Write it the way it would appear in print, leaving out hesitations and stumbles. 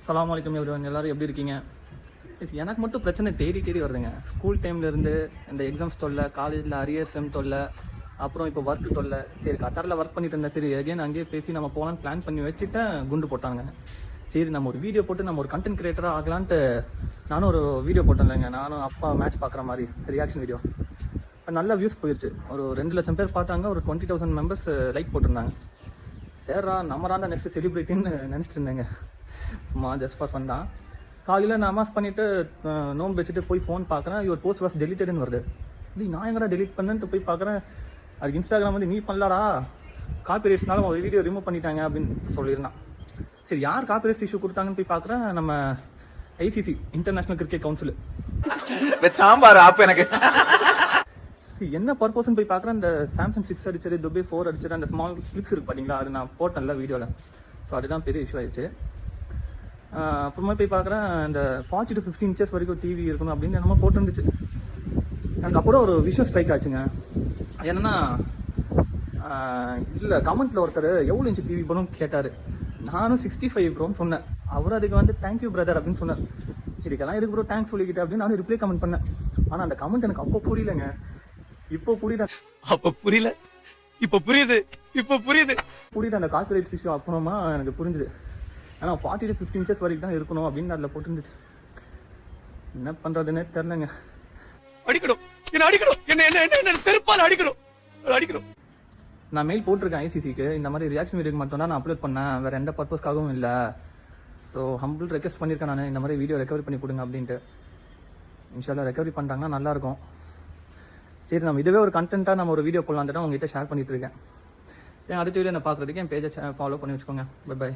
அஸ்ஸலாமு அலைக்கும் எவ்ரிவன், எல்லாரும் எப்படி இருக்கீங்க? எனக்கு மட்டும் பிரச்சனை தேடி வருதுங்க. ஸ்கூல் டைம்லேருந்து இந்த எக்ஸாம்ஸ் தொல்லை, காலேஜில் அரியர் செம் தொல்லை, அப்புறம் இப்போ ஒர்க் தொல்லை. சரி, கத்தாரில் ஒர்க் பண்ணிட்டு இருந்தேன். சரி, அகைன் அங்கேயே பேசி நம்ம போகலான்னு பிளான் பண்ணி வச்சுட்டேன். குண்டு போட்டாங்க. சரி, நம்ம ஒரு வீடியோ போட்டு நம்ம ஒரு கண்டென்ட் கிரியேட்டராக ஆகலான்ட்டு நானும் ஒரு வீடியோ போட்டேன்லங்க. நானும் அப்பா மேட்ச் பார்க்குற மாதிரி ரியாக்ஷன் வீடியோ. நல்ல வியூஸ் போயிடுச்சு. ஒரு 2 லட்சம் பேர் பார்த்தாங்க. ஒரு 20,000 மெம்பர்ஸ் லைக் போட்டிருந்தாங்க. சரிடா, நம்ம தான் நெக்ஸ்ட் செலிப்ரிட்டின்னு நினச்சிட்டு இருந்தேங்க. சும்மா ஜஸ்ட் ஃபார் ஃபன் தான். காலையில் நமாஸ் பண்ணிவிட்டு நோம்பு வச்சுட்டு போய் ஃபோன் பார்க்குறேன். யுவர் போஸ்ட் வாஸ் டெலிட்டட்னு வருது. இப்படி நான் எங்கடா டெலிட் பண்ணேன்ட்டு போய் பார்க்குறேன். அதுக்கு இன்ஸ்டாகிராம் வந்து நீ பண்ணலாடா, காப்பிரைட்ஸ்னாலும் ஒரு வீடியோ ரிமூவ் பண்ணிட்டாங்க அப்படின்னு சொல்லியிருந்தான். சரி, யார் காப்பிரைட்ஸ் இஷ்யூ கொடுத்தாங்கன்னு போய் பார்க்குறேன். நம்ம ICC இன்டர்நேஷனல் கிரிக்கெட் கவுன்சில். சாம்பார் ஆப் எனக்கு என்ன பர்பஸ்ன்னு போய் பார்க்குறேன். இந்த சாம்சங் 6 அடிச்சது, துபே 4 அடிச்சது, அந்த ஸ்மால் கிளிப்ஸ் இருக்கு பார்த்தீங்களா, அது நான் போட்டேன்ல வீடியோவில். ஸோ அதுதான் பெரிய இஷ்யூ ஆயிடுச்சு. அப்புறமா போய் பார்க்குறேன், இந்த 40 to 50 inches வரைக்கும் டிவி இருக்கணும் அப்படின்னு என்னமோ போட்டுருந்துச்சு. எனக்கு அப்புறம் ஒரு விஷயம் ஸ்ட்ரைக் ஆச்சுங்க. என்னன்னா, இல்லை கமெண்ட்டில் ஒருத்தர் எவ்வளோ இன்ச்சு டிவி போகணும் கேட்டார். நானும் 65 ப்ரோன்னு சொன்னேன். அவரும் அதுக்கு வந்து தேங்க்யூ பிரதர் அப்படின்னு சொன்னார். இதுக்கெல்லாம் எதுக்கு ப்ரோ தேங்க்ஸ் சொல்லிக்கிட்டு அப்படின்னு நானும் ரிப்ளை கமெண்ட் பண்ணேன். ஆனால் அந்த கமெண்ட் எனக்கு அப்போ புரியலைங்க. இப்போ புரியுது. அப்ப புரியல, இப்ப புரியுது, இப்ப புரியுது. அந்த கார்பரேட் இஷ்யூ அப்புறமா எனக்கு புரிஞ்சுது. ஆனால் 40 to 50 inches வரைக்கும் தான் இருக்கணும் அப்படின்னு அதில் போட்டுருந்துச்சு. என்ன பண்ணுறதுன்னே தெரிலங்க. அடிக்கணும், என்ன அடிக்கணும், என்ன செருப்பால் அடிக்கணும். நான் மெயில் போட்டிருக்கேன் ICCக்கு. இந்த மாதிரி ரியாக்ஷன் வீடியோக்கு மட்டும் தான் நான் அப்லோட் பண்ணேன், வேறு எந்த பர்பஸ்க்காகவும் இல்லை. ஸோ ஹம்பிள் ரெக்வெஸ்ட் பண்ணியிருக்கேன் நான், இந்த மாதிரி வீடியோ ரெக்கவரி பண்ணி கொடுங்க அப்படின்ட்டு. இன்ஷால்லா ரெக்கவரி பண்ணிட்டாங்கன்னா நல்லாயிருக்கும். சரி, நம்ம இதுவே ஒரு கண்டென்ட்டாக நம்ம ஒரு வீடியோ போடலான்ட்டு தான் உங்ககிட்ட ஷேர் பண்ணிட்டு இருக்கேன். அடுத்த வீடியோ நான் பார்க்குறதுக்கு என் பேஜை ஃபாலோ பண்ணி வச்சுக்கோங்க. பை.